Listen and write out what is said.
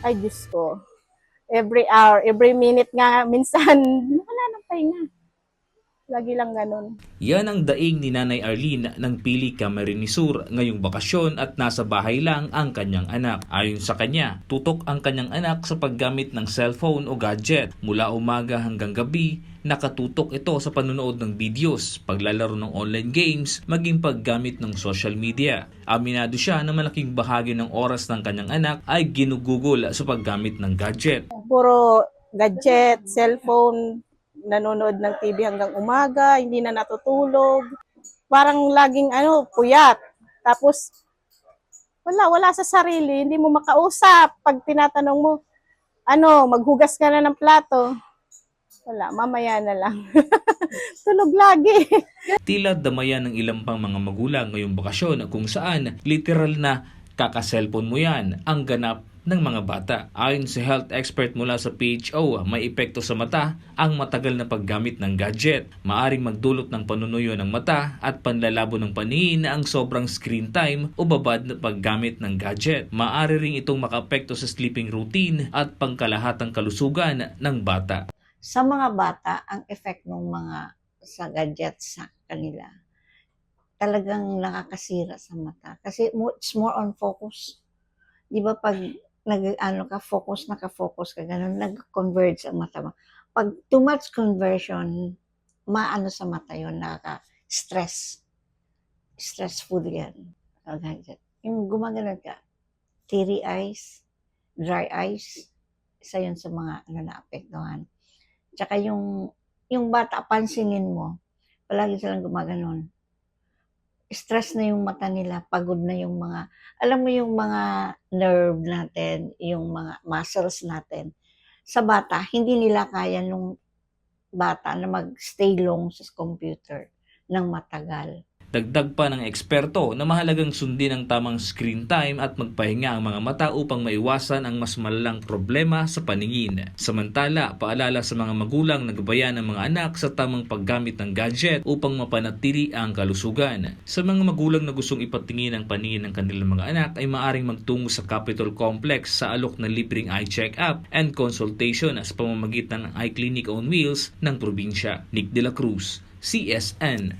Ay, Diyos ko. Every hour, every minute nga, minsan, wala nang pahinga. Lagi lang ganun. Yan ang daing ni Nanay Arlene ng Pili Camarines Sur ngayong bakasyon at nasa bahay lang ang kanyang anak. Ayon sa kanya, tutok ang kanyang anak sa paggamit ng cellphone o gadget. Mula umaga hanggang gabi, nakatutok ito sa panonood ng videos, paglalaro ng online games, maging paggamit ng social media. Aminado siya na malaking bahagi ng oras ng kanyang anak ay ginugugol sa paggamit ng gadget. Puro gadget, cellphone, nanonood ng TV hanggang umaga, hindi na natutulog. Parang laging puyat. Tapos wala sa sarili, hindi mo makausap. Pag tinatanong mo, maghugas ka na ng plato. Wala, mamaya na lang. Tulog lagi. Tila damayan ng ilang pang mga magulang ngayong bakasyon kung saan literal na kaka-cellphone mo yan ang ganap ng mga bata. Ayon sa health expert mula sa PHO, may epekto sa mata ang matagal na paggamit ng gadget. Maaring magdulot ng panunuyo ng mata at panlalabo ng paningin na ang sobrang screen time o babad na paggamit ng gadget. Maaari ring itong makaapekto sa sleeping routine at pangkalahatang kalusugan ng bata. Sa mga bata, ang effect ng mga sa gadgets sa kanila, talagang nakakasira sa mata. Kasi it's more on focus. Di ba pag naka-focus ka, ganun, nag-converge ang mata mo. Pag too much conversion, maano sa mata yun, nakaka-stress. Stressful yan. Gadget. Yung gumaganon ka, teary eyes, dry eyes, isa yun sa mga naapektuhan. Tsaka yung bata, pansinin mo, palagi silang gumaganon. Stress na yung mata nila, pagod na yung mga, alam mo yung mga nerve natin, yung mga muscles natin. Sa bata, hindi nila kaya nung bata na mag-stay long sa computer ng matagal. Dagdag pa ng eksperto na mahalagang sundin ang tamang screen time at magpahinga ang mga mata upang maiwasan ang mas malalang problema sa paningin. Samantala, paalala sa mga magulang na gabayan ang mga anak sa tamang paggamit ng gadget upang mapanatili ang kalusugan. Sa mga magulang na gustong ipatingin ang paningin ng kanilang mga anak ay maaring magtungo sa Capitol Complex sa alok na libreng eye check-up and consultation sa pamamagitan ng Eye Clinic on Wheels ng probinsya. Nick De La Cruz, CSN.